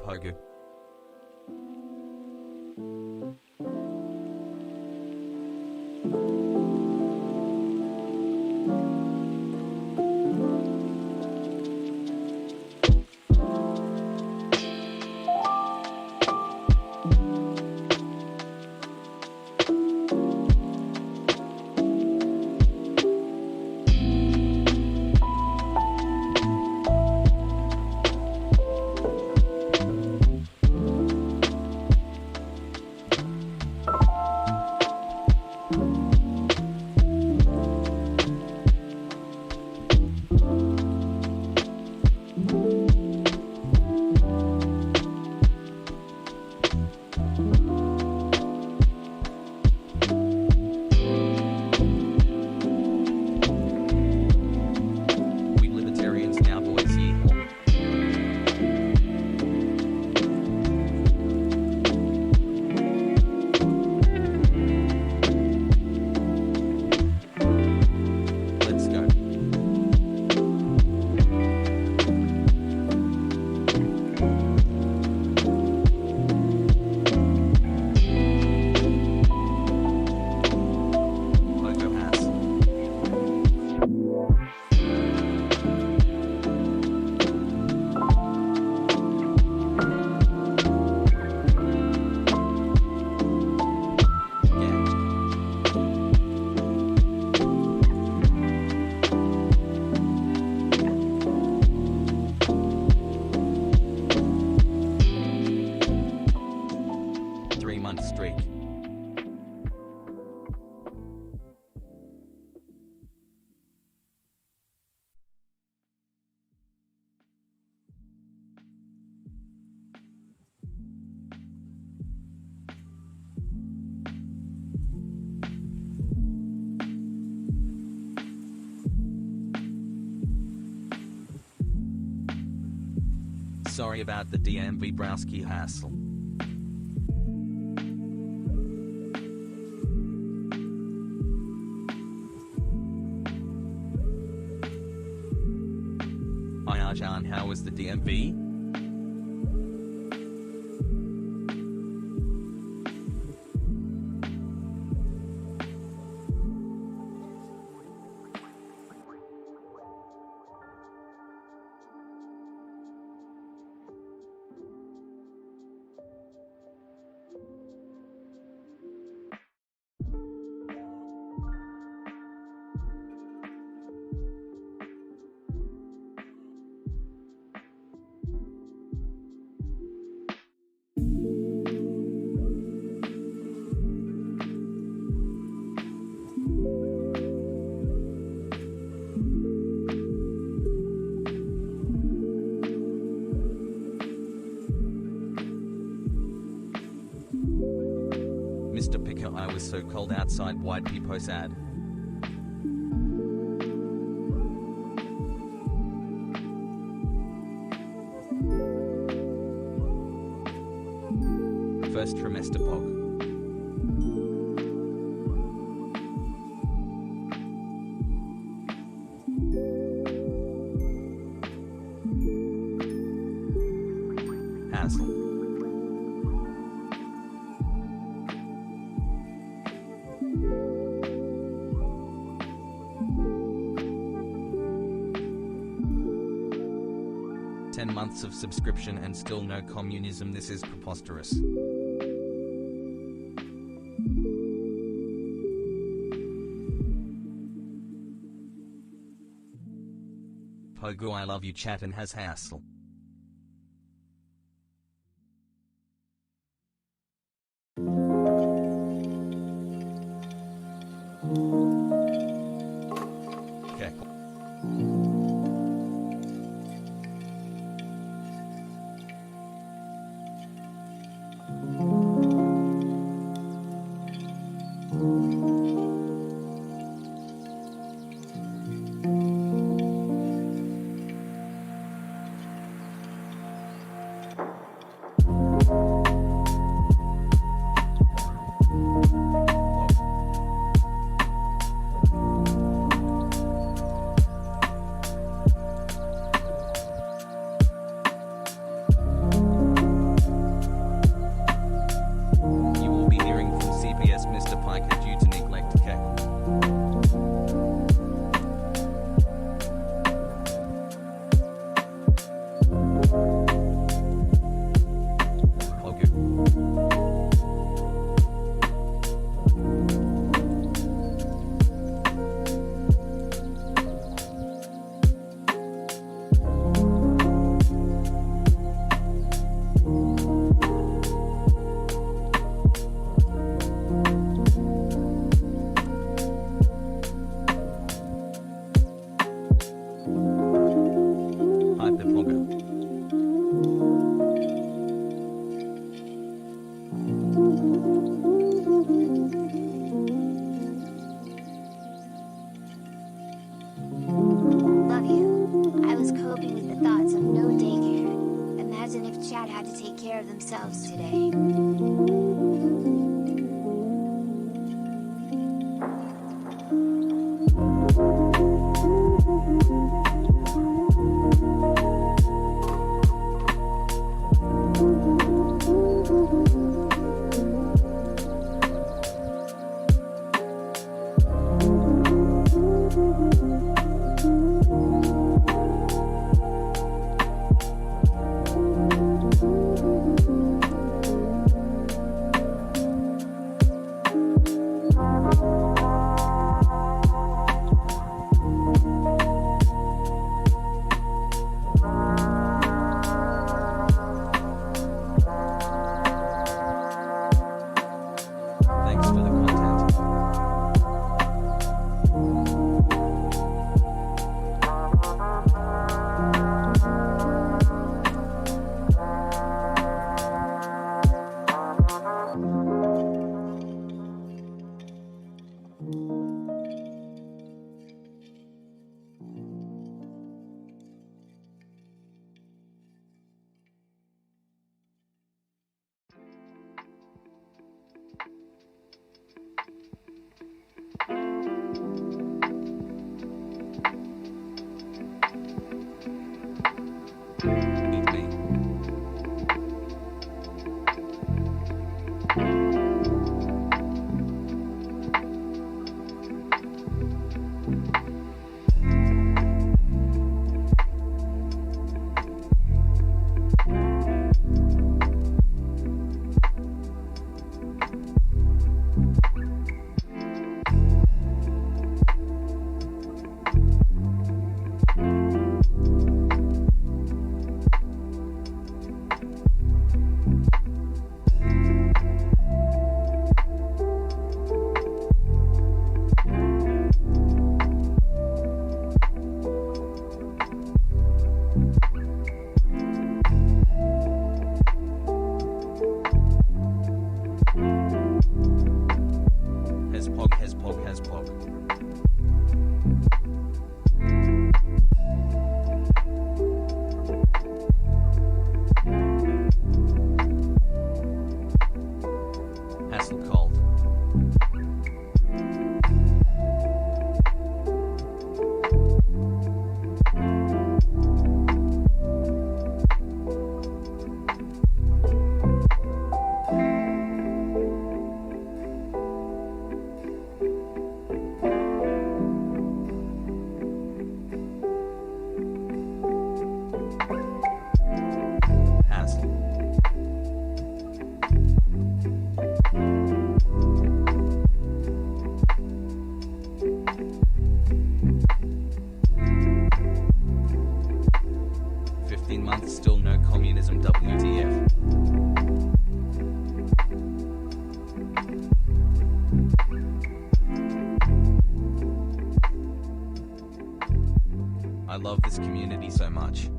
Pogu. We libertarians now, boys, yeehaw. Let's go. Pogo has. Yeah. Three-month streak. Sorry about the DMV Browski hassle. Ayajan, how was the DMV? Mr. Picker, I was so cold outside, white people sad. First trimester pog. Hassle. Months of subscription and still no communism. This is preposterous. Pogo, I love you, chat, and has hassle. Okay. Eat me. Has pog. Hassle cold. Months, still no communism, WTF. I love this community so much.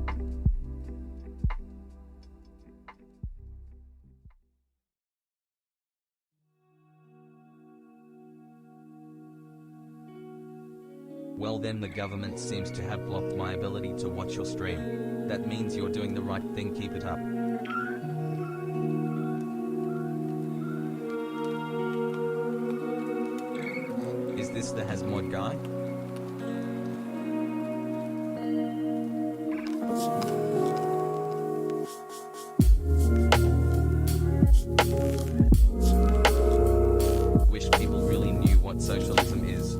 Well then, the government seems to have blocked my ability to watch your stream. That means you're doing the right thing, keep it up. Is this the Hasmod guy? Wish people really knew what socialism is.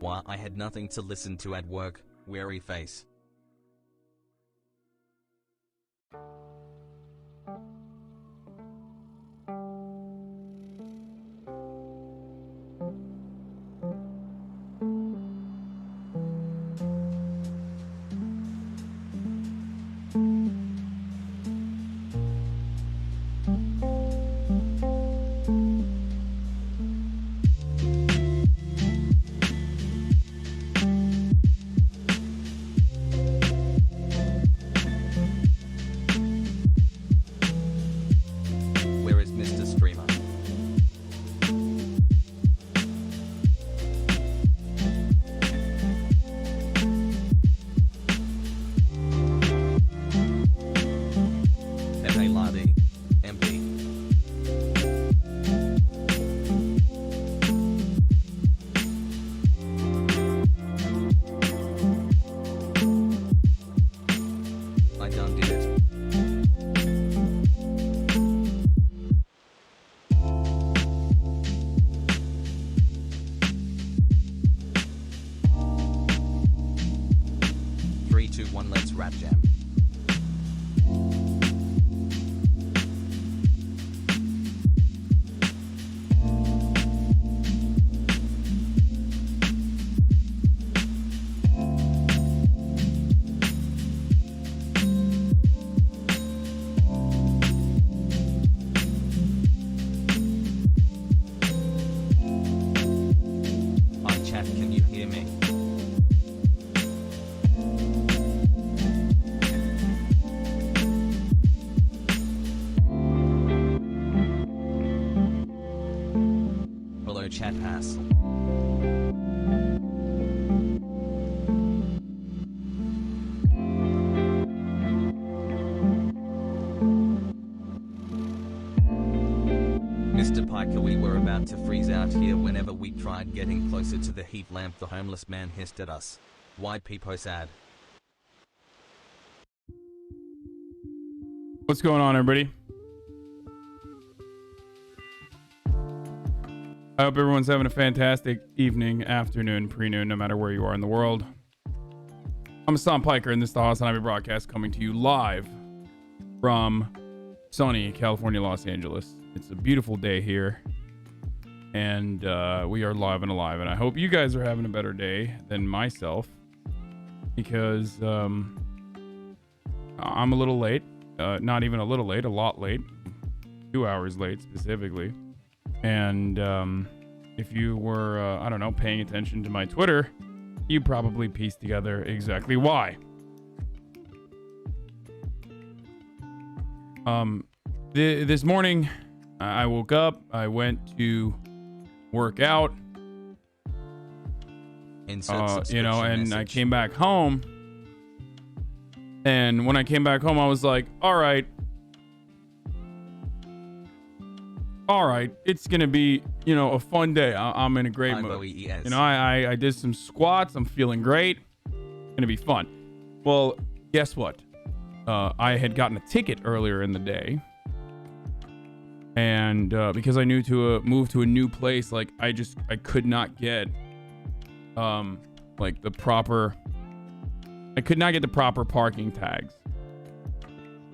Why, I had nothing to listen to at work, weary face. chat pass. Mr. Piker, we were about to freeze out here whenever we tried getting closer to the heat lamp. The homeless man hissed at us. Why peepo sad? What's going on, everybody? I hope everyone's having a fantastic evening, afternoon, pre-noon, no matter where you are in the world. I'm Hassan Piker, and this is the Hasanabi broadcast coming to you live from sunny California, Los Angeles. It's a beautiful day here, and we are live and alive, and I hope you guys are having a better day than myself, because I'm a little late. Not even a little late, a lot late. 2 hours late, specifically. And if you were, I don't know, paying attention to my Twitter, you probably pieced together exactly why. This morning, I woke up, I went to work out, and I came back home. And when I came back home, I was like, all right, it's going to be, a fun day. I'm in a great mood. I did some squats. I'm feeling great. It's going to be fun. Well, guess what? I had gotten a ticket earlier in the day. And because I knew to move to a new place, like I could not get I could not get the proper parking tags.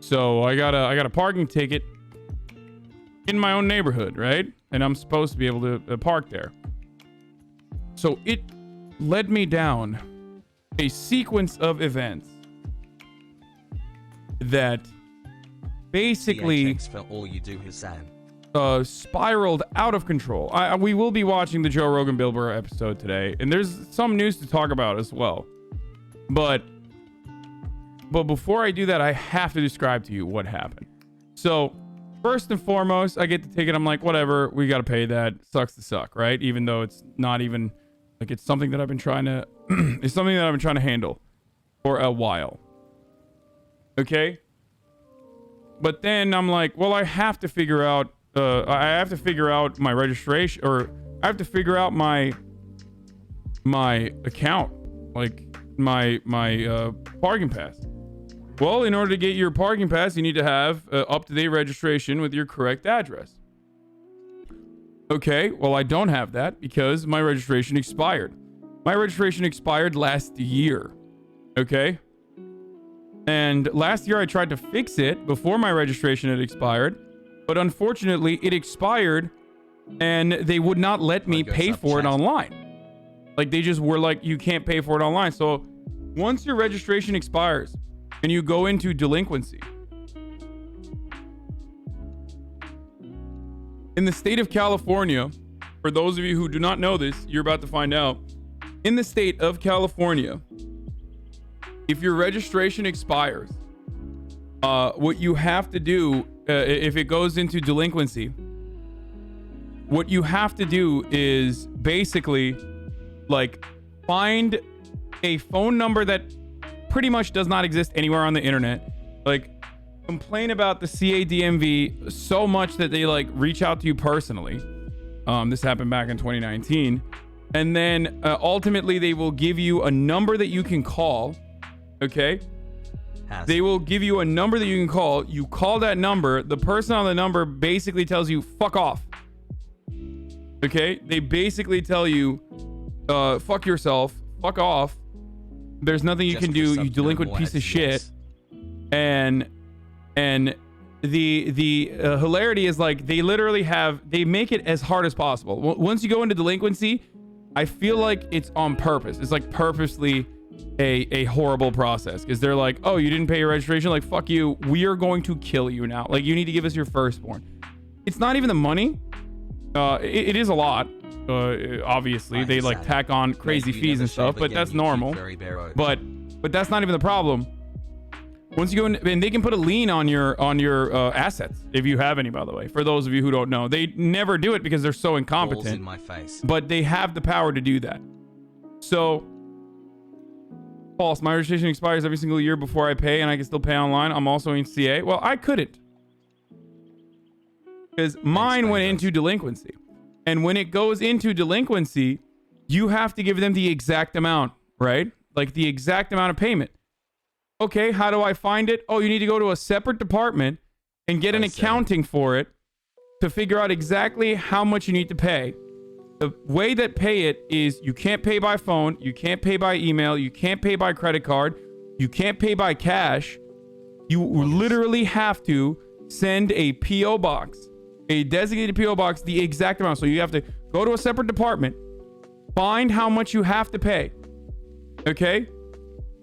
So I got a parking ticket in my own neighborhood, right? And I'm supposed to be able to park there. So it led me down a sequence of events that basically for all you do, Hassan. Spiraled out of control. We will be watching the Joe Rogan Bill Burr episode today, and there's some news to talk about as well. But before I do that, I have to describe to you what happened. So first and foremost, I get the ticket. I'm like, whatever, we got to pay that. Sucks to suck, right? Even though it's not even like it's something that I've been trying to it's something that I've been trying to handle for a while. Okay. But then I'm like, well, I have to figure out my registration, or I have to figure out my account, like my parking pass. Well, in order to get your parking pass, you need to have up-to-date registration with your correct address. Okay, well, I don't have that because my registration expired. My registration expired last year. Okay? And last year I tried to fix it before my registration had expired, but unfortunately it expired and they would not let me pay for it online. Like, they just were like, you can't pay for it online. So once your registration expires and you go into delinquency, in the state of California, for those of you who do not know this, you're about to find out. In the state of California, if your registration expires, what you have to do, if it goes into delinquency, what you have to do is basically like find a phone number that pretty much does not exist anywhere on the internet, like complain about the CADMV so much that they like reach out to you personally. This happened back in 2019, and then ultimately they will give you a number that you can call. Okay, they will give you a number that you can call. You call that number, the person on the number basically tells you fuck off. Okay, they basically tell you fuck yourself, fuck off, there's nothing you can do, you delinquent piece of shit. And the hilarity is, like, they literally they make it as hard as possible. Once you go into delinquency, I feel like it's on purpose. It's like purposely a horrible process, because they're like, oh, you didn't pay your registration, like, fuck you, we are going to kill you now, like, you need to give us your firstborn. It's not even the money. It is a lot. Obviously they like tack on crazy fees and stuff, but that's normal. But that's not even the problem. Once you go in, and they can put a lien on your assets if you have any, by the way. For those of you who don't know, they never do it because they're so Balls incompetent. in my face. But they have the power to do that. So, false. My registration expires every single year before I pay, and I can still pay online. I'm also in CA. Well, I couldn't, because mine went into delinquency. And when it goes into delinquency, you have to give them the exact amount, right? Like the exact amount of payment. Okay, how do I find it? Oh, you need to go to a separate department and get an accounting for it to figure out exactly how much you need to pay. The way that pay it is you can't pay by phone, you can't pay by email, you can't pay by credit card, you can't pay by cash. You literally have to send a PO box, a designated PO box, the exact amount. So you have to go to a separate department, find how much you have to pay, okay,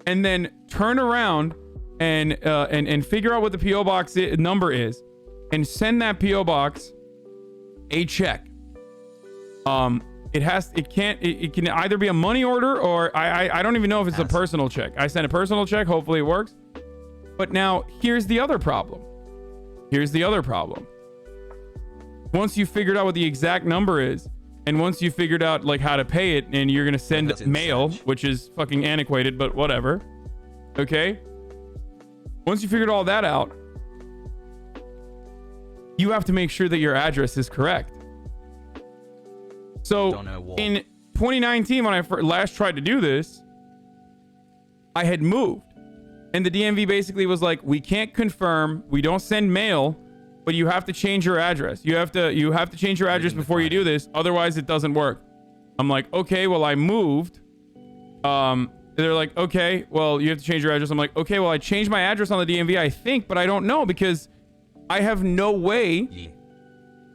and then turn around and figure out what the PO box number is, and send that PO box a check. It can either be a money order or I don't even know if it's a personal check. I sent a personal check. Hopefully it works. But now here's the other problem. Once you figured out what the exact number is, and once you figured out like how to pay it, and you're gonna send mail, which is fucking antiquated, but whatever. Okay. Once you figured all that out, you have to make sure that your address is correct. So in 2019, when I last tried to do this, I had moved, and the DMV basically was like, "We can't confirm. We don't send mail, but you have to change your address. You have to change your address before you do this. Otherwise, it doesn't work." I'm like, "Okay, well, I moved." They're like, "Okay, well, you have to change your address." I'm like, "Okay, well, I changed my address on the DMV, I think, but I don't know because I have no way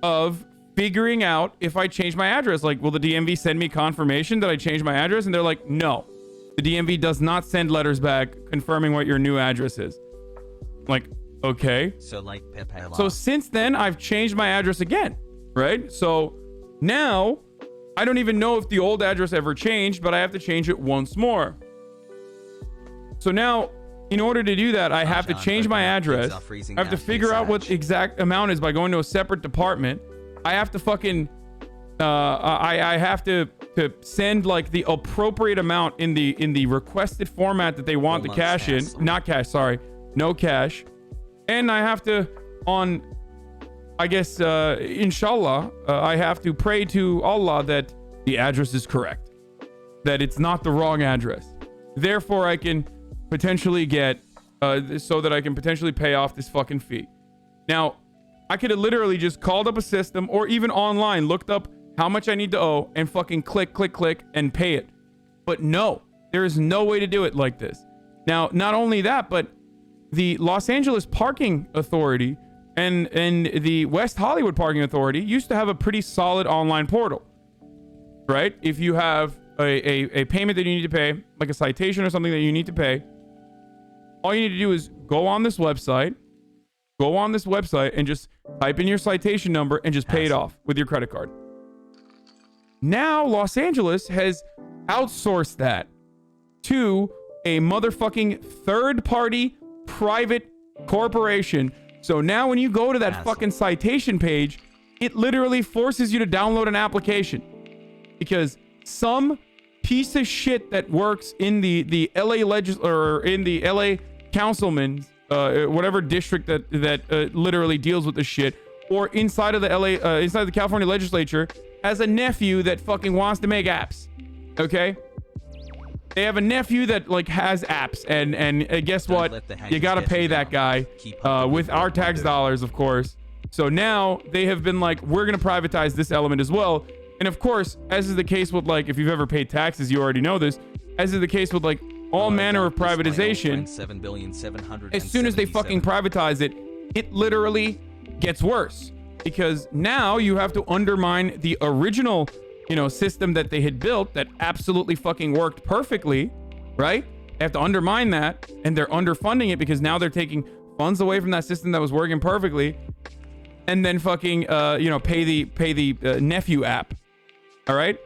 of figuring out if I change my address. Like, will the DMV send me confirmation that I changed my address?" And they're like, "No, the DMV does not send letters back confirming what your new address is." I'm like, okay. So since then, I've changed my address again, right? So now I don't even know if the old address ever changed, but I have to change it once more. So now, in order to do that, I have to change my address. I have to figure out what the exact amount is by going to a separate department. I have to fucking I have to send like the appropriate amount in the requested format that they want the cash in. Not cash, sorry. No cash. And I have to, I guess, inshallah, I have to pray to Allah that the address is correct, that it's not the wrong address. Therefore, I can potentially get, so that I can potentially pay off this fucking fee. Now, I could have literally just called up a system or even online, looked up how much I need to owe and fucking click and pay it. But no, there is no way to do it like this. Now, not only that, but the Los Angeles Parking Authority and the West Hollywood Parking Authority used to have a pretty solid online portal, right? If you have a payment that you need to pay, like a citation or something that you need to pay, all you need to do is go on this website and just type in your citation number and just pay it off with your credit card. Now Los Angeles has outsourced that to a motherfucking third-party private corporation. So now when you go to that fucking citation page, it literally forces you to download an application because some piece of shit that works in the LA or in the LA councilman's whatever district that literally deals with this shit, or inside of the inside the California legislature, has a nephew that fucking wants to make apps. Okay, they have a nephew that like has apps, and guess what? You gotta pay that guy with our tax dollars, of course. So now they have been like, we're gonna privatize this element as well. And of course, as is the case with like, if you've ever paid taxes, you already know this. As is the case with like all manner of privatization, as soon as they fucking privatize it, it literally gets worse, because now you have to undermine the original, system that they had built that absolutely fucking worked perfectly, right? They have to undermine that, and they're underfunding it because now they're taking funds away from that system that was working perfectly, and then fucking pay the nephew app. All right,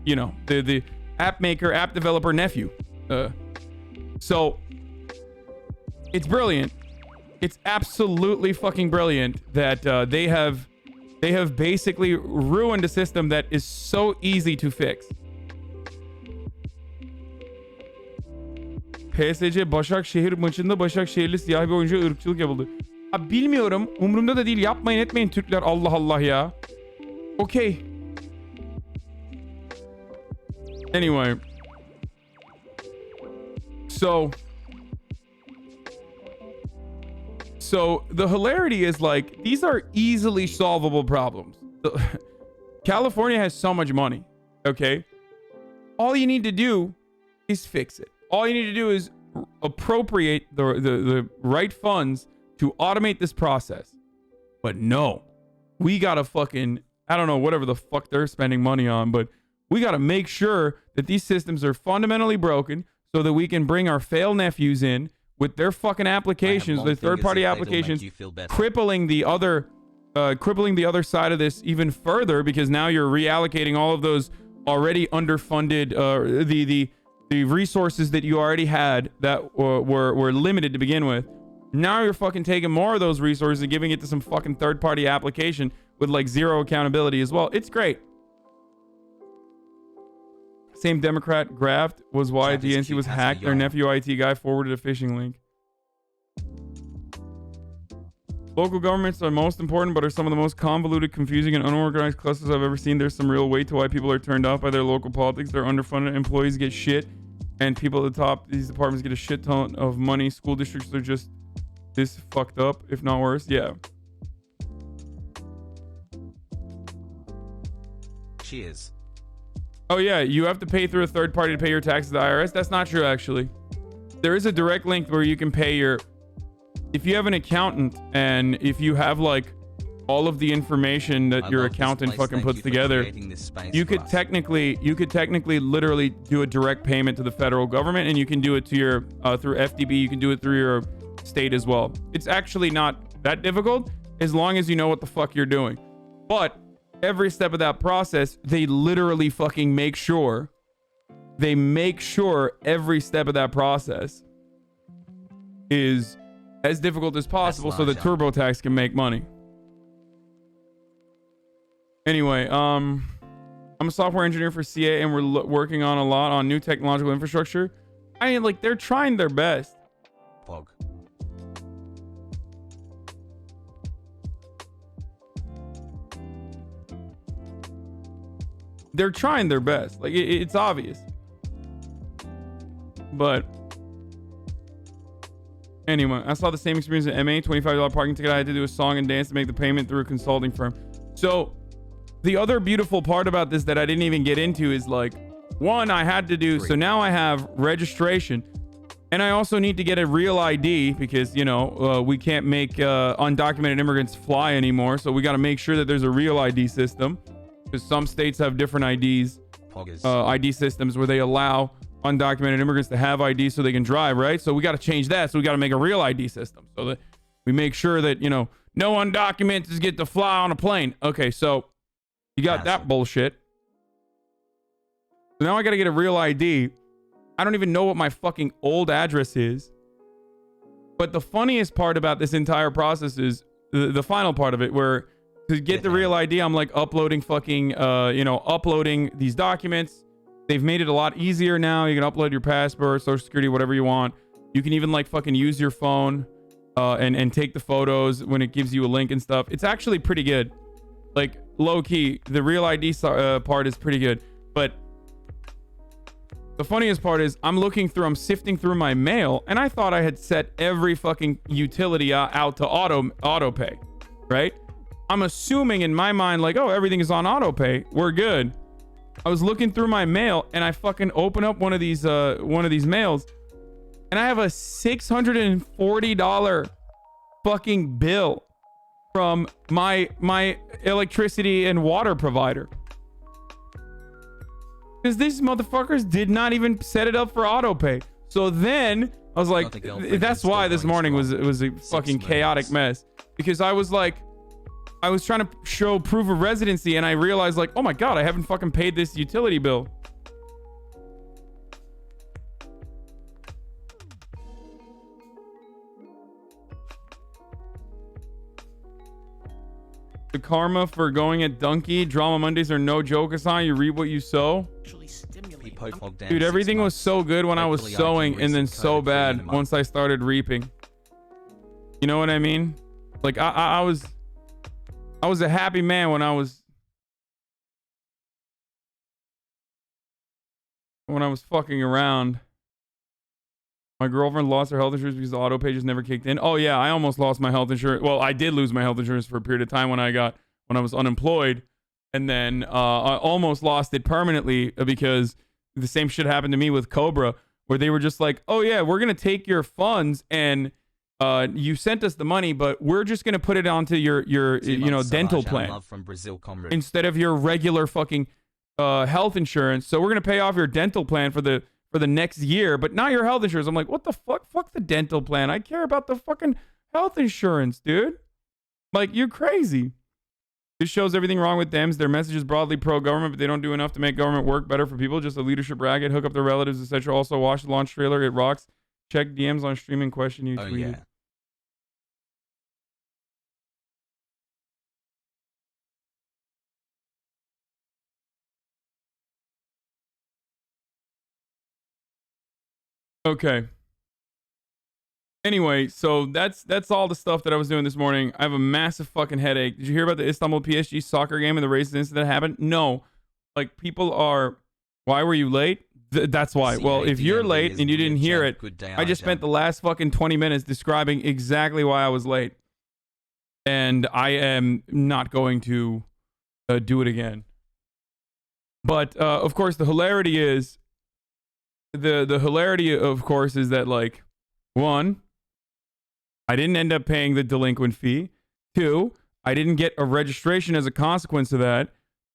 the app maker, app developer nephew. So It's brilliant. It's absolutely fucking brilliant that they have basically ruined a system that is so easy to fix. PSG Başakşehir maçında Başakşehirli siyah bir oyuncu ırkçılık yapıldı. Abi bilmiyorum. Umurumda da değil. Yapmayın etmeyin Türkler. Allah Allah ya. Okay. Anyway. So the hilarity is like, these are easily solvable problems. California has so much money. Okay. All you need to do is fix it. All you need to do is appropriate the right funds to automate this process. But no, we gotta fucking, I don't know, whatever the fuck they're spending money on, but we gotta make sure that these systems are fundamentally broken so that we can bring our failed nephews in with their fucking applications, their third-party applications, crippling the other side of this even further, because now you're reallocating all of those already underfunded, the resources that you already had that were limited to begin with. Now you're fucking taking more of those resources and giving it to some fucking third-party application with like zero accountability as well. It's great. Same Democrat graft was why DNC was hacked. Their nephew IT guy forwarded a phishing link. Local governments are most important, but are some of the most convoluted, confusing, and unorganized clusters I've ever seen. There's some real weight to why people are turned off by their local politics. They're underfunded, employees get shit, and people at the top, these departments get a shit ton of money. School districts are just this fucked up, if not worse. Yeah. Cheers. Oh yeah, you have to pay through a third party to pay your taxes to the IRS. That's not true, actually. There is a direct link where you can pay your... If you have an accountant and if you have like all of the information that your accountant fucking puts together, you could technically literally do a direct payment to the federal government, and you can do it to your through FDB. You can do it through your state as well. It's actually not that difficult as long as you know what the fuck you're doing. But every step of that process, they literally fucking make sure every step of that process is as difficult as possible so that TurboTax can make money. Anyway, I'm a software engineer for CA, and we're working on a lot on new technological infrastructure. I mean, like, they're trying their best. Pog. They're trying their best. Like, it's obvious. But anyway, I saw the same experience at MA. $25 parking ticket. I had to do a song and dance to make the payment through a consulting firm. So the other beautiful part about this that I didn't even get into is like, one, I had to do, so now I have registration, and I also need to get a real ID because, you know, we can't make undocumented immigrants fly anymore. So we got to make sure that there's a real ID system, because some states have different IDs, ID systems where they allow undocumented immigrants to have ID so they can drive, right? So we got to change that. So we got to make a real ID system so that we make sure that, you know, no undocumented get to fly on a plane. Okay, so you got that bullshit. So now I got to get a real ID. I don't even know what my fucking old address is. But the funniest part about this entire process is the final part of it, where to get the real ID, I'm like uploading fucking, uploading these documents. They've made it a lot easier now. You can upload your passport, social security, whatever you want. You can even like fucking use your phone and take the photos when it gives you a link and stuff. It's actually pretty good. Like, low key, the real ID part is pretty good. But the funniest part is I'm sifting through my mail, and I thought I had set every fucking utility out to auto pay, right? I'm assuming in my mind, like, oh, everything is on auto pay. We're good. I was looking through my mail, and I fucking open up one of these mails, and I have a $640 fucking bill from my electricity and water provider. Because these motherfuckers did not even set it up for auto pay. So then I was like, that's why this morning was a fucking chaotic mess. Because I was like, I was trying to show proof of residency, and I realized, like, oh my god, I haven't fucking paid this utility bill. The karma for going at Donkey. Drama Mondays are no joke, Hassan. You reap what you sow. Dude, everything was so good when I was sowing and then so bad once I started reaping. You know what I mean? Like I was a happy man when I was fucking around. My girlfriend lost her health insurance because the auto pay just never kicked in. Oh yeah, I almost lost my health insurance. Well, I did lose my health insurance for a period of time when I was unemployed, and then I almost lost it permanently because the same shit happened to me with Cobra, where they were just like, "Oh yeah, we're gonna take your funds and you sent us the money, but we're just gonna put it onto your dental plan instead of your regular fucking health insurance. So we're gonna pay off your dental plan for the next year, but not your health insurance." I'm like, what the fuck? Fuck the dental plan. I care about the fucking health insurance, dude. Like, you're crazy. This shows everything wrong with Dems. Their message is broadly pro-government, but they don't do enough to make government work better for people. Just a leadership racket, hook up their relatives, etc. Also, watch the launch trailer. It rocks. Check DMs on streaming question you tweeted. Yeah. Okay. Anyway, so that's all the stuff that I was doing this morning. I have a massive fucking headache. Did you hear about the Istanbul PSG soccer game and the racist incident that happened? No. Like, people are... Why were you late? That's why. Well, if you're late and you didn't hear it, I just spent the last fucking 20 minutes describing exactly why I was late. And I am not going to do it again. But, of course, the hilarity is... The hilarity, of course, is that, like, one, I didn't end up paying the delinquent fee. Two, I didn't get a registration as a consequence of that.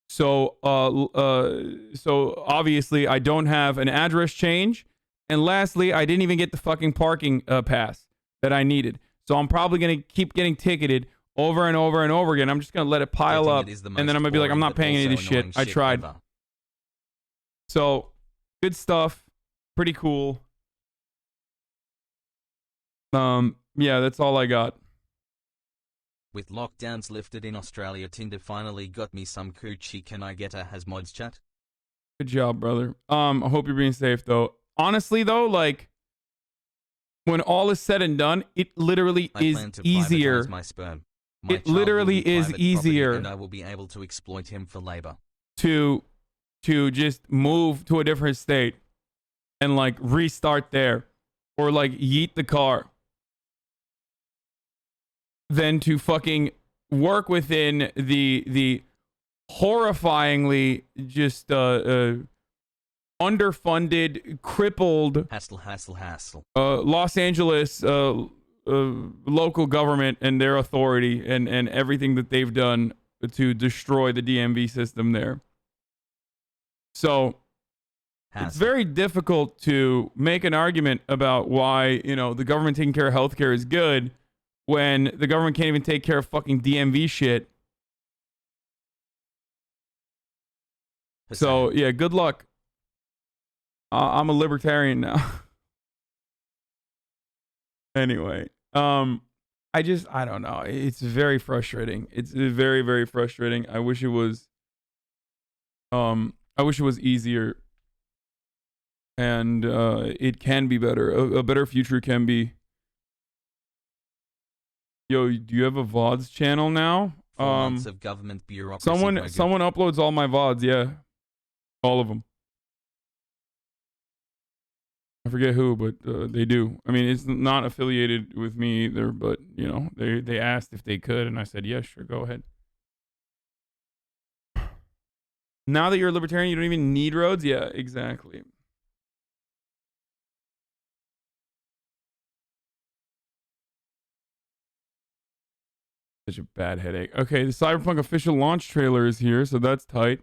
So, so obviously, I don't have an address change. And lastly, I didn't even get the fucking parking pass that I needed. So I'm probably going to keep getting ticketed over and over and over again. I'm just going to let it pile up. And then I'm going to be like, I'm not paying any of this shit. I tried. So, good stuff. Pretty cool. Yeah, that's all I got. With lockdowns lifted in Australia, Tinder finally got me some coochie. Can I get a Hasmods chat? Good job, brother. I hope you're being safe, though. Honestly, though, like, when all is said and done, it literally is easier. My sperm. It literally is easier. And I will be able to exploit him for labor. To just move to a different state and, like, restart there. Or, like, yeet the car. Than to fucking work within the horrifyingly just underfunded, crippled hassle Los Angeles local government and their authority and everything that they've done to destroy the DMV system there. So it's very difficult to make an argument about why, you know, the government taking care of healthcare is good when the government can't even take care of fucking DMV shit. So, yeah, good luck. I'm a libertarian now. Anyway, I don't know. It's very frustrating. It's very, very frustrating. I wish it was easier. And it can be better. A better future can be. Yo, do you have a VODs channel now? 4 months of government bureaucracy. Someone uploads all my VODs, yeah. All of them. I forget who, but they do. I mean, it's not affiliated with me either, but, you know, they asked if they could, and I said, yeah, sure, go ahead. Now that you're a libertarian, you don't even need roads? Yeah, exactly. Such a bad headache. Okay, the Cyberpunk official launch trailer is here, so that's tight.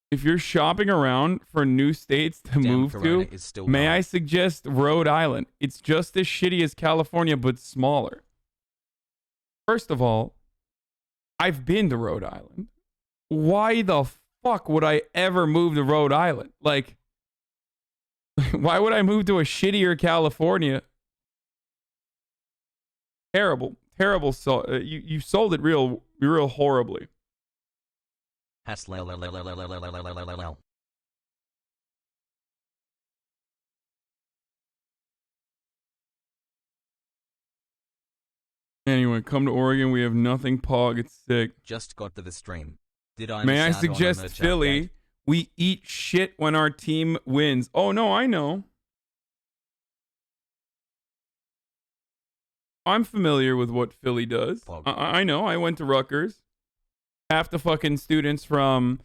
If you're shopping around for new states to move to, may I suggest Rhode Island? It's just as shitty as California, but smaller. First of all, I've been to Rhode Island. Why the fuck would I ever move to Rhode Island? Like, why would I move to a shittier California Terrible, terrible. So you sold it real horribly. Anyway, come to Oregon. We have nothing. Pog, it's sick. Just got to the stream. Did I May I miss out on a suggest merch Philly? update? We eat shit when our team wins. Oh no, I know. I'm familiar with what Philly does. I know. I went to Rutgers. Half the fucking students from,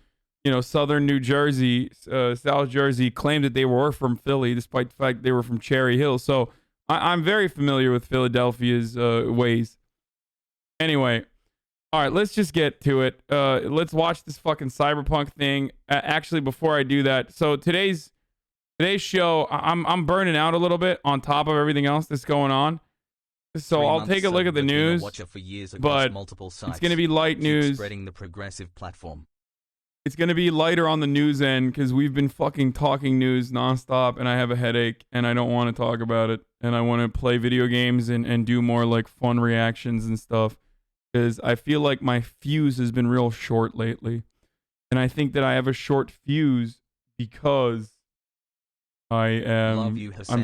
southern New Jersey, South Jersey, claimed that they were from Philly, despite the fact they were from Cherry Hill. So I'm very familiar with Philadelphia's ways. Anyway, all right, let's just get to it. Let's watch this fucking cyberpunk thing. Actually, before I do that, so today's show, I'm burning out a little bit on top of everything else that's going on. So I'll take a look at the news, but it's going to be light news. Spreading the progressive platform. It's going to be lighter on the news end because we've been fucking talking news nonstop, and I have a headache, and I don't want to talk about it, and I want to play video games and do more like fun reactions and stuff because I feel like my fuse has been real short lately, and I think that I have a short fuse because I'm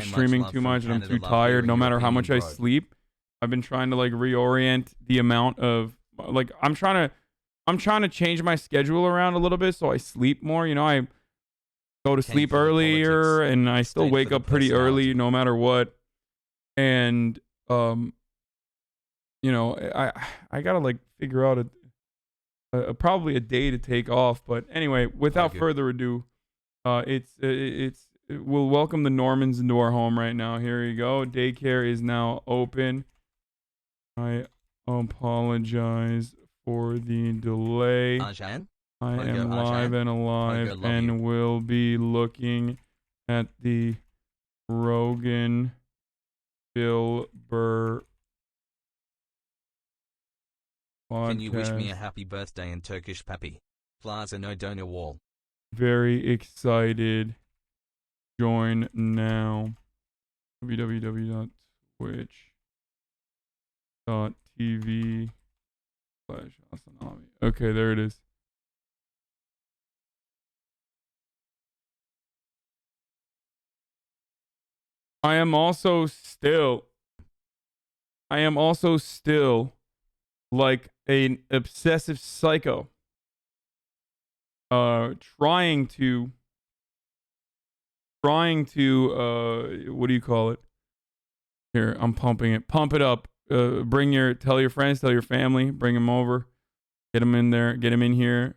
streaming too much and I'm too tired. No matter how much I sleep, I've been trying to like reorient the amount of like I'm trying to change my schedule around a little bit so I sleep more. I go to sleep earlier and I still wake up pretty early no matter what. And I gotta like figure out probably a day to take off. But anyway, without further ado, we'll welcome the Normans into our home right now. Here you go. Daycare is now open. I apologize for the delay. I am live and alive and will be looking at the Rogan Bill Burr podcast. Can you wish me a happy birthday in Turkish papi? Plaza no donor wall. Very excited. Join now. www.twitch.tv/Hasanabi. Okay, there it is. I am also still like an obsessive psycho. Trying to what do you call it? Here, I'm pumping it. Pump it up. Tell your friends, tell your family, bring them over. Get them in there, get them in here,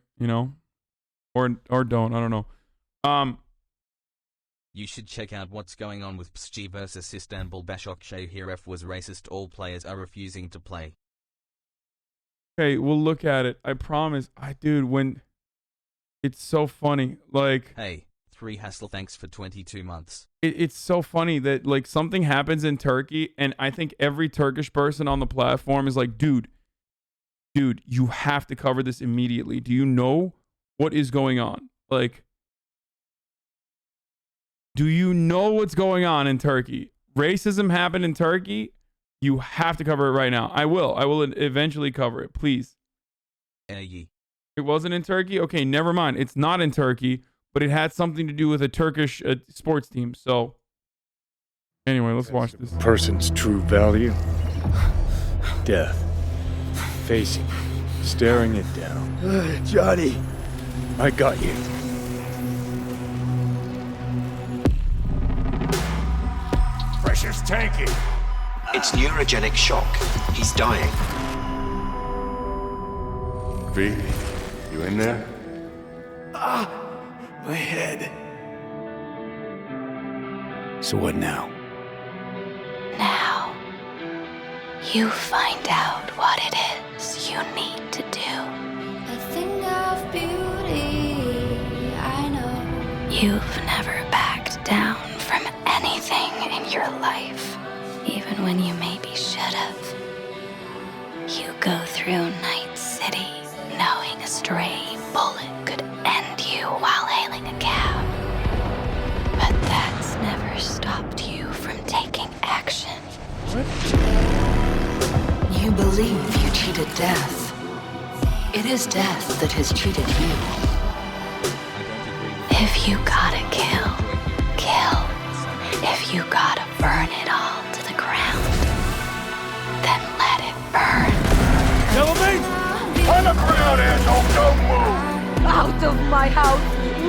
or don't, I don't know. You should check out what's going on with PSG versus Istanbul Başakşehir was racist. All players are refusing to play. Okay, we'll look at it. I promise. When it's so funny. Like, hey, 3 Hassel, thanks for 22 months. It's so funny that like something happens in Turkey, and I think every Turkish person on the platform is like, dude, you have to cover this immediately. Do you know what is going on? Like, do you know what's going on in Turkey? Racism happened in Turkey. You have to cover it right now. I will eventually cover it. Please. It wasn't in Turkey? Okay, never mind. It's not in Turkey, but it had something to do with a Turkish sports team. So, anyway, let's watch this. Person's true value. Death. Facing. Staring it down. Johnny. I got you. Pressure's tanking. It's neurogenic shock. He's dying. V, you in there? My head. So what now? Now, you find out what it is you need to do. A thing of beauty, I know. You've never backed down from anything in your life, even when you maybe should have. You go through Night City knowing a stray bullet could end you while hailing a cab. But that's never stopped you from taking action. What? You believe you cheated death. It is death that has cheated you. If you gotta kill, kill. If you gotta burn it all to the ground, then let it burn. Kill me! On the ground, asshole! Don't move! Out of my house!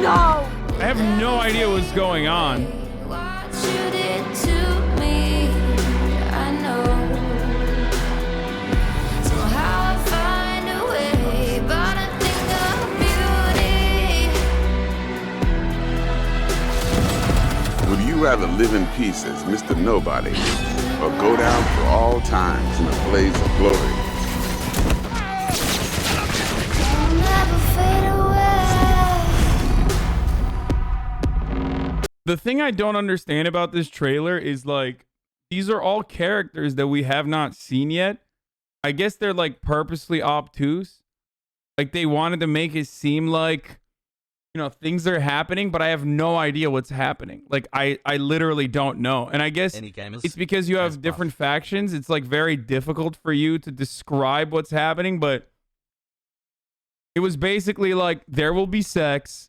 No! I have no idea what's going on. What you did to me, I know. Somehow I find a way, but I think of beauty. Would you rather live in peace as Mr. Nobody or go down for all times in a blaze of glory? I'll never fade away. The thing I don't understand about this trailer is like, these are all characters that we have not seen yet. I guess they're like purposely obtuse. Like they wanted to make it seem like, you know, things are happening, but I have no idea what's happening. Like I literally don't know. And I guess it's because you have different factions. It's like very difficult for you to describe what's happening, but it was basically like there will be sex.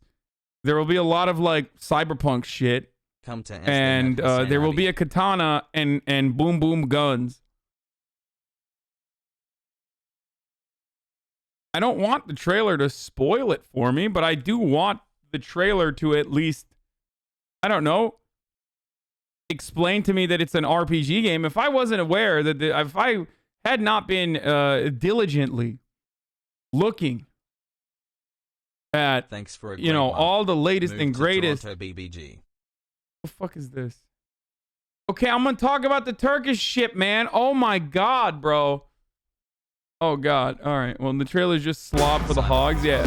There will be a lot of like cyberpunk shit. Come to And there will be a katana and boom boom guns. I don't want the trailer to spoil it for me, but I do want the trailer to at least, I don't know, explain to me that it's an RPG game. If I wasn't aware that, if I had not been diligently looking at, thanks for a you know, great one. all the latest Move and to greatest. Toronto BBG. What the fuck is this? Okay, I'm gonna talk about the Turkish shit, man. Oh my god, bro. Oh god. All right. Well, the trailer's just slop for the hogs. Yeah.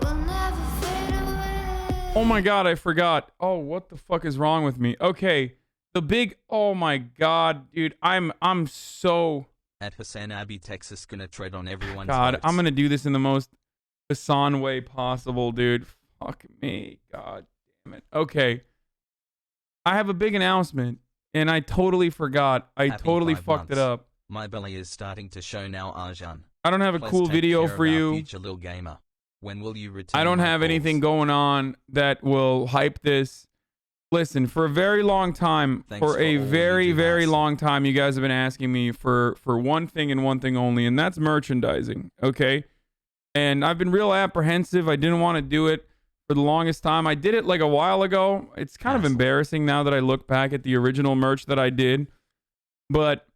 We'll never fade away. Oh my god, I forgot. Oh, what the fuck is wrong with me? Okay. The big. Oh my god, dude. I'm so. At Hasanabi, Texas, gonna tread on everyone's God, votes. I'm gonna do this in the most Hassan way possible, dude. Fuck me. God damn it. Okay. I have a big announcement, and I totally forgot. I Happy totally 5 fucked it months. up. My belly is starting to show now, Arjan. I don't have a Please cool take video care for of our you. future little gamer. When will you return? I don't my have calls? anything going on that will hype this. Listen, for a very long time, Thanks for for a all you very, do, very Max. long time, you guys have been asking me for one thing and one thing only, and that's merchandising, okay? And I've been real apprehensive. I didn't want to do it for the longest time. I did it like a while ago. It's kind of embarrassing now that I look back at the original merch that I did. But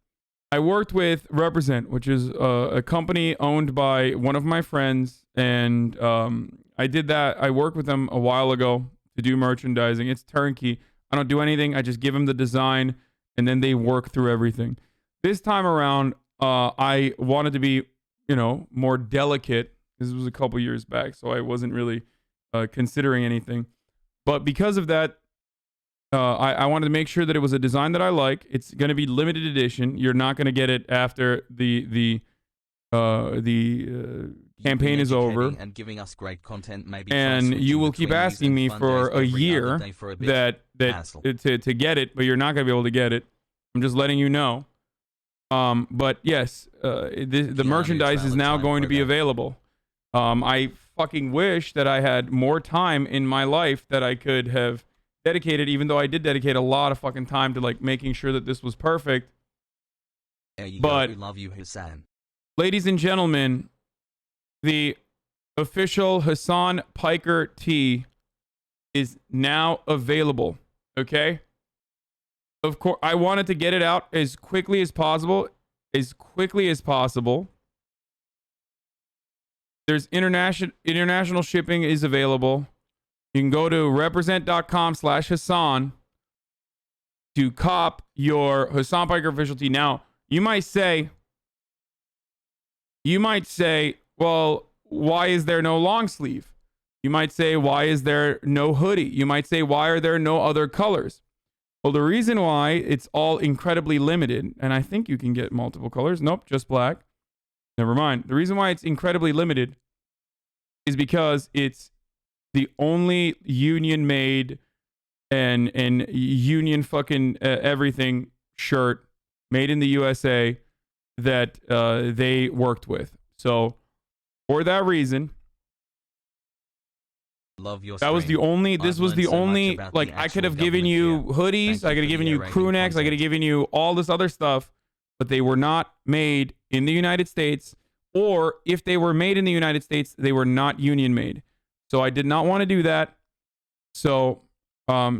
I worked with Represent, which is a company owned by one of my friends, and I did that. I worked with them a while ago to do merchandising. It's turnkey. I don't do anything. I just give them the design, and then they work through everything. This time around, I wanted to be, you know, more delicate. This was a couple years back, so I wasn't really considering anything. But because of that, I wanted to make sure that it was a design that I like. It's going to be limited edition. You're not going to get it after the campaign is over, and giving us great content. Maybe and you will keep asking me for a year to get it, but you're not going to be able to get it. I'm just letting you know. But yes, the merchandise is now going to be available. I fucking wish that I had more time in my life that I could have dedicated, even though I did dedicate a lot of fucking time to like making sure that this was perfect. There you But go. We love you, Hassan. ladies and gentlemen, the official Hassan Piker tee is now available. Okay? Of course, I wanted to get it out as quickly as possible. As quickly as possible. There's international shipping is available. You can go to represent.com/Hassan to cop your Hassan Piker official tee. Now, you might say, well, why is there no long sleeve? You might say, why is there no hoodie? You might say, why are there no other colors? Well, the reason why it's all incredibly limited, and I think you can get multiple colors. Nope, just black. Never mind. The reason why it's incredibly limited is because it's the only union made and union fucking everything shirt made in the USA that they worked with. So for that reason, Love your that was the stream. only, this I've was the learned so much only, about like the I could actual have given government you here. hoodies, Thank I you could have for given the you Iranian crew necks, I could have content. given you all this other stuff, but they were not made in the United States, or if they were made in the United States, they were not union made. So I did not want to do that. So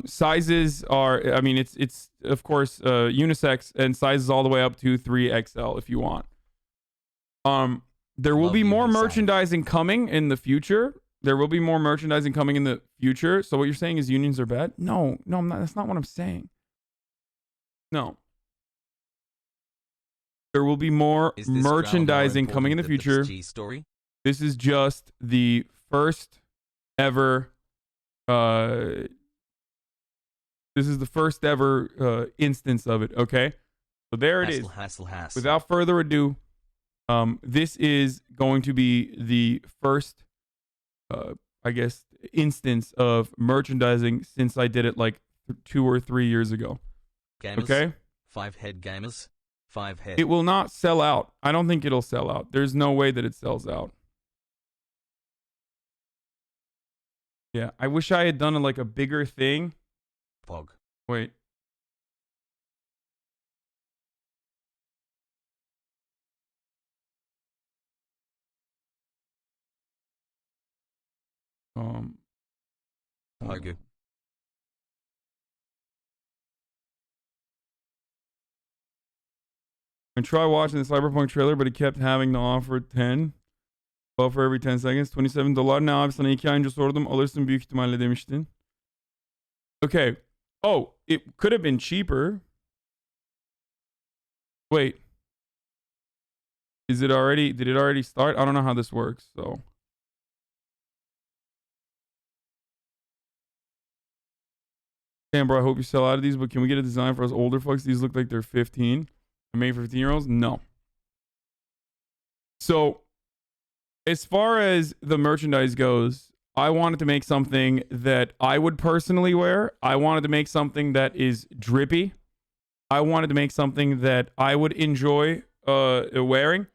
sizes are, I mean, it's of course unisex, and sizes all the way up to 3XL if you want. There will Love be you, more Hassan. merchandising coming in the future. There will be more merchandising coming in the future. So what you're saying is unions are bad? No, I'm not. That's not what I'm saying. No. There will be more Is this drama more merchandising coming in the important than future. this G story? This is just the first ever this is the first ever instance of it, okay? So there it is. Hassle. Without further ado, this is going to be the first I guess instance of merchandising since I did it like 2 or 3 years ago. Gamers, Okay? 5-head gamers, 5-head. It will not sell out. I don't think it'll sell out. There's no way that it sells out. Yeah, I wish I had done like a bigger thing. Pog. Wait. Pogu. I tried watching the Cyberpunk trailer, but it kept having to offer 10 buffer every 10 seconds. $27. Ne abi sana 2 ay önce sordum. Alırsın büyük ihtimalle demiştin. Okay. Oh, it could have been cheaper. Wait. Is it already, did it already start? I don't know how this works, so. Damn, bro, I hope you sell out of these, but can we get a design for us older folks? These look like they're 15. They're made for 15-year-olds? No. So, as far as the merchandise goes, I wanted to make something that I would personally wear. I wanted to make something that is drippy. I wanted to make something that I would enjoy wearing.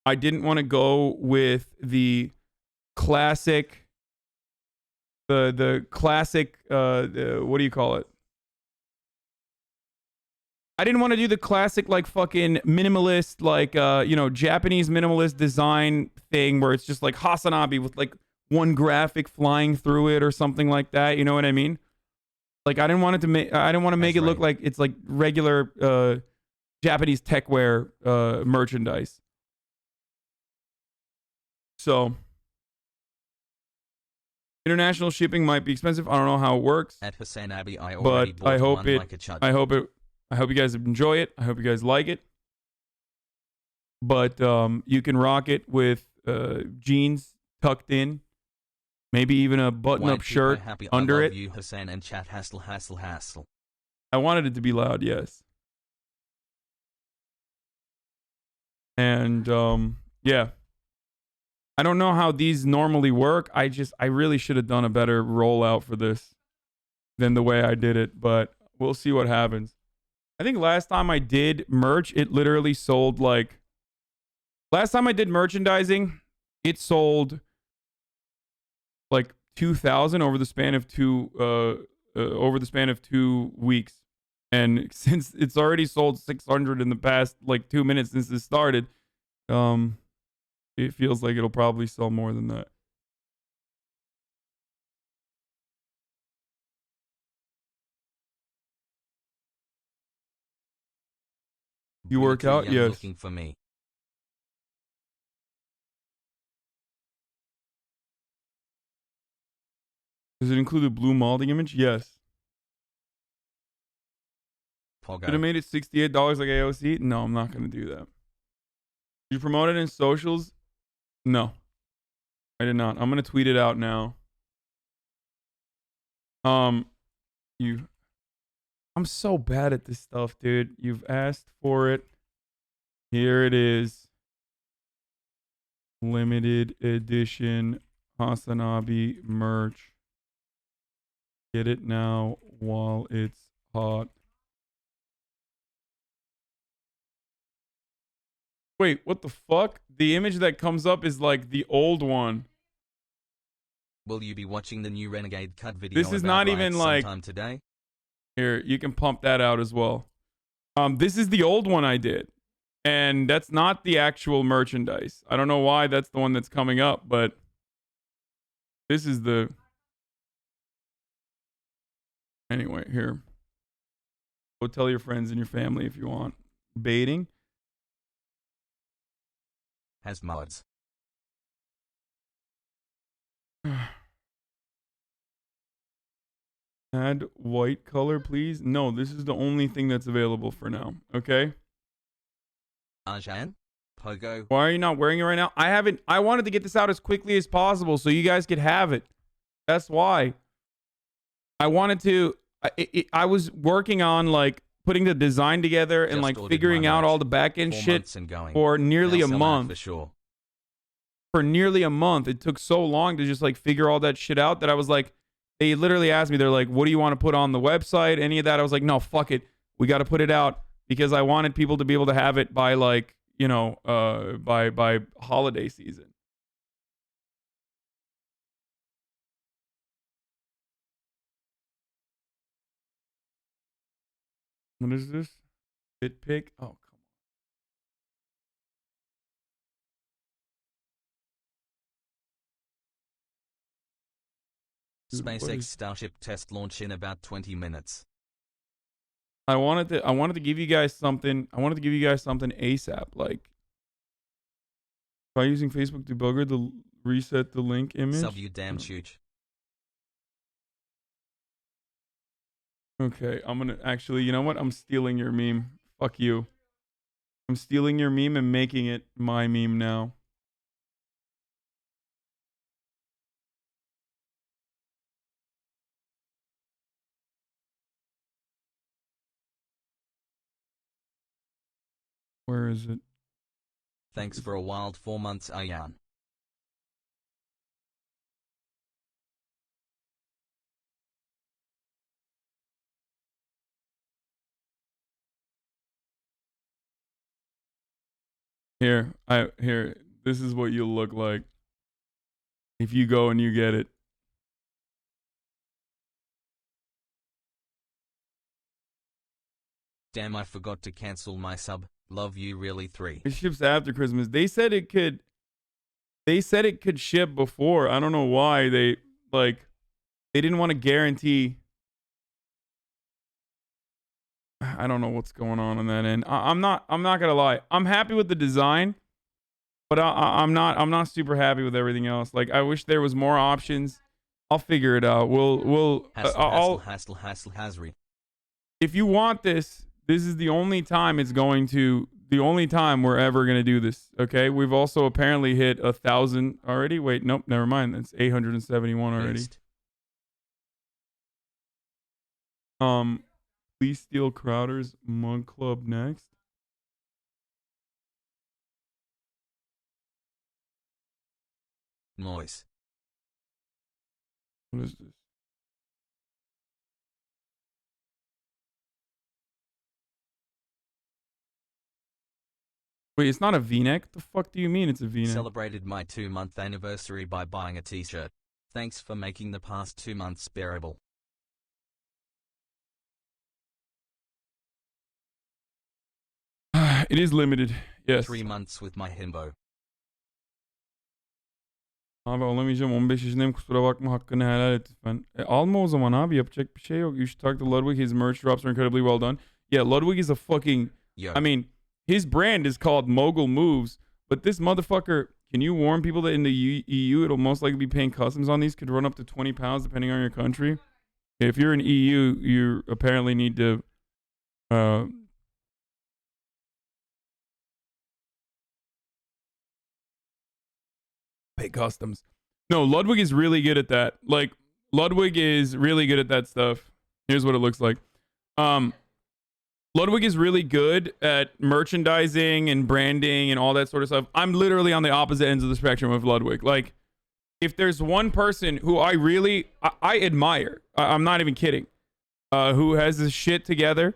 I didn't want to go with the classic, the classic, what do you call it? I didn't want to do the classic, like, fucking minimalist, like, Japanese minimalist design thing where it's just like Hasanabi with like one graphic flying through it or something like that. You know what I mean? Like, I didn't want it to make, I didn't want to make it look like it's like regular Japanese techwear merchandise. So, international shipping might be expensive. I don't know how it works. At Hasanabi, I already But bought I hope one it, like a chud. I hope you guys enjoy it. I hope you guys like it. But you can rock it with jeans tucked in, maybe even a button-up shirt under it. You, Hassan, and chat hassle. I wanted it to be loud, yes. And yeah. I don't know how these normally work. I really should have done a better rollout for this than the way I did it, but we'll see what happens. I think last time I did merch, it literally sold like, last time I did merchandising, it sold like 2,000 over the span of 2 weeks. And since it's already sold 600 in the past like 2 minutes since this started, it feels like it'll probably sell more than that. You work out? Yes. Looking for me. Does it include a blue molding image? Yes. Pogo. Should have made it $68 like AOC? No, I'm not going to do that. Did you promote it in socials? No. I did not. I'm going to tweet it out now. I'm so bad at this stuff, dude. You've asked for it. Here it is. Limited edition Hasanabi merch. Get it now while it's hot. Wait, what the fuck? The image that comes up is like the old one. Will you be watching the new Renegade cut video? This is not even like sometime today. Here, you can pump that out as well. This is the old one I did. And that's not the actual merchandise. I don't know why that's the one that's coming up, but this is the... Anyway, here. Go tell your friends and your family if you want. Baiting. Has mods. Add white color, please. No, this is the only thing that's available for now. Okay? Arjan? Pogo? Why are you not wearing it right now? I wanted to get this out as quickly as possible so you guys could have it. That's why. I wanted to... I was working on, like, putting the design together and, like, figuring out all the back-end shit for nearly a month. For sure. For nearly a month. It took so long to just, like, figure all that shit out that I was like... They literally asked me, they're like, what do you want to put on the website? Any of that? I was like, no, fuck it. We got to put it out because I wanted people to be able to have it by, like, you know, by holiday season. What is this? BitPick? Oh, come on. SpaceX Starship test launch in about 20 minutes. I wanted to give you guys something. I wanted to give you guys something ASAP. Like, try using Facebook debugger to reset the link image. Sub you damn huge. Okay, I'm gonna actually. You know what? I'm stealing your meme. Fuck you. I'm stealing your meme and making it my meme now. Where is it? Thanks for a wild 4 months, Ayan. Here, this is what you'll look like if you go and you get it. Damn, I forgot to cancel my sub. Love you really 3. It ships after Christmas. They said it could ship before. I don't know why they didn't want to guarantee. I don't know what's going on that end. I'm not gonna lie. I'm happy with the design, but I'm not super happy with everything else. Like, I wish there was more options. I'll figure it out. Hasri. If you want this is the only time the only time we're ever gonna do this. Okay, we've also apparently hit 1,000 already. Wait, nope, never mind. That's 871 already. Beast. Please steal Crowder's Mug Club next. Noise. What is this? Wait, it's not a V-neck? The fuck do you mean it's a V-neck? Celebrated my 2-month anniversary by buying a t-shirt. Thanks for making the past 2 months bearable. It is limited. Yes. 3 months with my himbo. Abi alamayacağım, 15 yaşındayım, kusura bakma, hakkını helal et lütfen. Alma o zaman abi, yapacak bir şey yok. You should talk to Ludwig. His merch drops are incredibly well done. Yeah, Ludwig is a fucking... Yo. I mean, his brand is called Mogul Moves, but this motherfucker, can you warn people that in the EU it'll most likely be paying customs on these, could run up to 20 pounds depending on your country? If you're in EU, you apparently need to... pay customs. No, Ludwig is really good at that. Like, Ludwig is really good at that stuff. Here's what it looks like. Ludwig is really good at merchandising and branding and all that sort of stuff. I'm literally on the opposite ends of the spectrum of Ludwig. Like, if there's one person who I admire, I'm not even kidding, who has this shit together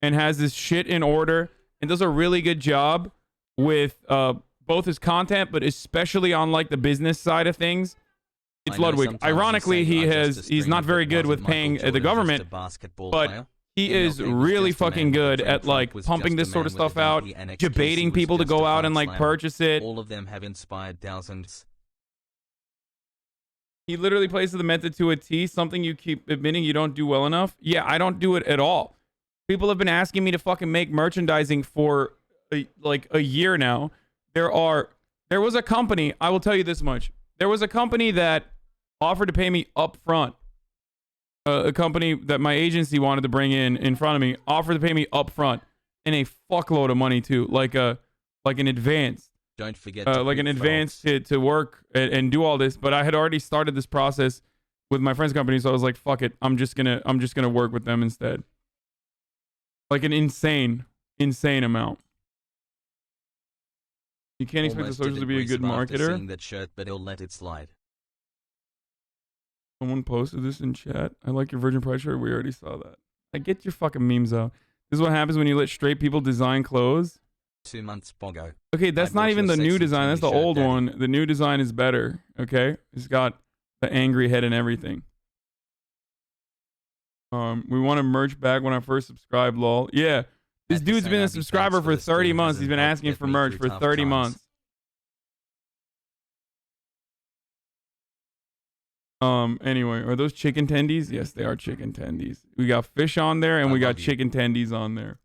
and has this shit in order and does a really good job, with both his content, but especially on like the business side of things. It's Ludwig. Ironically, he's not very good with paying the government, but he is really fucking good at like pumping this sort of stuff out, debating people to go out and like purchase it. All of them have inspired thousands. He literally plays to the method to a T, something you keep admitting you don't do well enough. Yeah, I don't do it at all. People have been asking me to fucking make merchandising for like a year now. There was a company, I will tell you this much. There was a company that offered to pay me up front. A company that my agency wanted to bring in front of me offered to pay me up front and a fuckload of money too, like an advance. Don't forget like an advance to work and do all this, but I had already started this process with my friend's company, so I was like, fuck it, I'm just gonna work with them instead. Like an insane amount. You can't expect the socials to be a good marketer. That shirt, but he'll let it slide. Someone posted this in chat. I like your Virgin Pride shirt. We already saw that. I get your fucking memes out. This is what happens when you let straight people design clothes. 2 months Pogo. Okay, that's not even the new design. That's the old one. The new design is better. Okay, it's got the angry head and everything. We want to merch back when I first subscribed. Lol. Yeah, this dude's been a subscriber for 30 months. He's been asking for merch for 30 months. Anyway, are those chicken tendies? Yes, they are chicken tendies. We got fish on there and we got chicken tendies on there.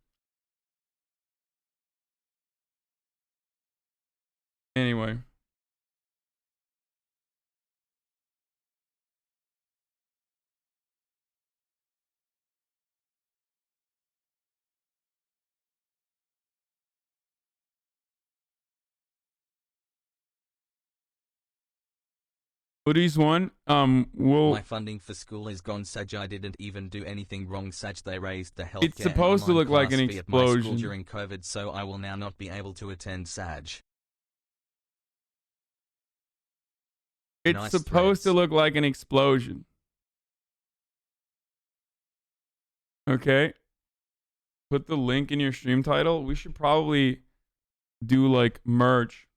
Anyway. Hoodies one. My funding for school is gone, Saj. I didn't even do anything wrong, Saj. They raised the healthcare. It's supposed to look like an explosion during COVID, so I will now not be able to attend, Saj. It's nice supposed to look like an explosion. Okay. Put the link in your stream title. We should probably do like merch.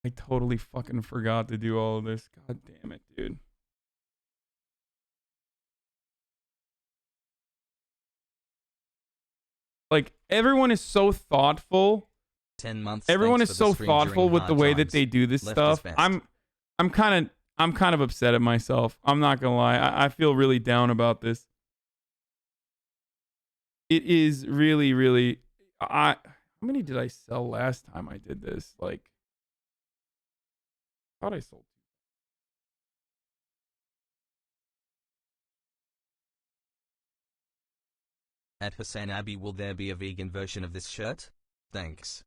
I totally fucking forgot to do all of this. God damn it, dude. Like, everyone is so thoughtful. 10 months. Everyone is so thoughtful with the way that they do this stuff. I'm kind of upset at myself. I'm not gonna lie. I feel really down about this. It is really, really. How many did I sell last time I did this? Like, I thought I sold. At Hasanabi, will there be a vegan version of this shirt? Thanks.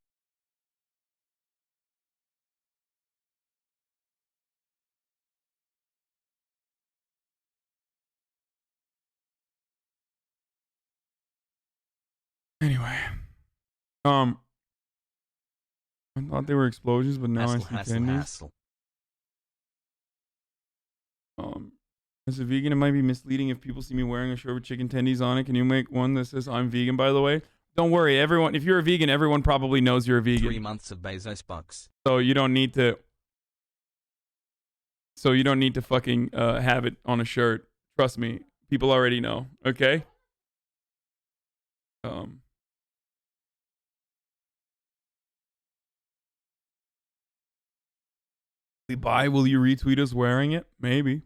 Anyway, I thought they were explosions, but now I see tendies. As a vegan, it might be misleading if people see me wearing a shirt with chicken tendies on it. Can you make one that says I'm vegan, by the way? Don't worry, everyone. If you're a vegan, everyone probably knows you're a vegan. 3 months of Bezos bucks. So you don't need to. So you don't need to fucking have it on a shirt. Trust me, people already know. Okay. Will you retweet us wearing it? Maybe.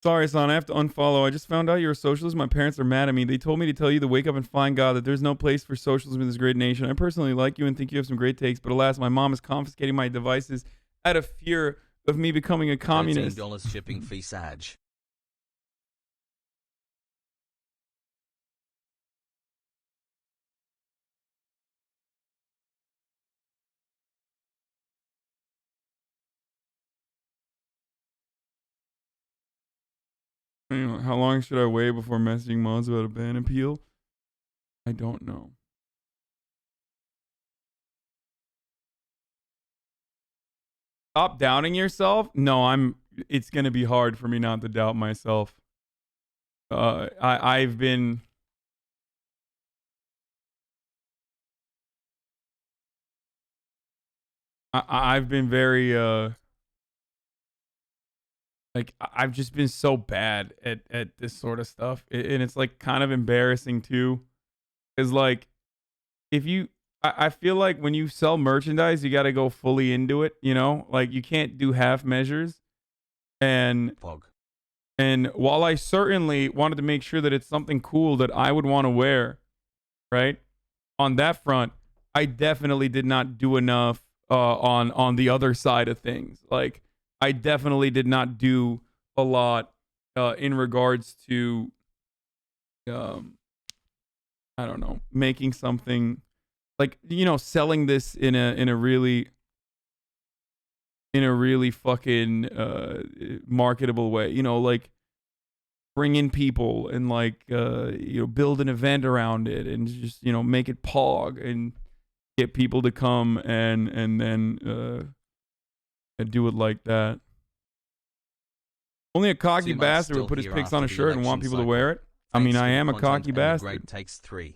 Sorry, son, I have to unfollow. I just found out you're a socialist. My parents are mad at me. They told me to tell you to wake up and find God, that there's no place for socialism in this great nation. I personally like you and think you have some great takes, but alas, my mom is confiscating my devices out of fear of me becoming a communist. $13 shipping fee, Saj. Anyway, how long should I wait before messaging mods about a ban appeal? I don't know. Stop doubting yourself? No, it's gonna be hard for me not to doubt myself. I've been I've been very like I've just been so bad at this sort of stuff, and it's like kind of embarrassing too, because like if you I feel like when you sell merchandise, you got to go fully into it, you know, like you can't do half measures. And while I certainly wanted to make sure that it's something cool that I would want to wear, right, on that front, I definitely did not do enough on the other side of things. Like I definitely did not do a lot in regards to I don't know, making something like, you know, selling this in a really fucking marketable way, you know, like bring in people and like you know, build an event around it and just, you know, make it pog and get people to come and then do it like that. Only a cocky bastard would put his pics on a shirt and want people to wear it. I mean, I am a cocky bastard. Takes 3.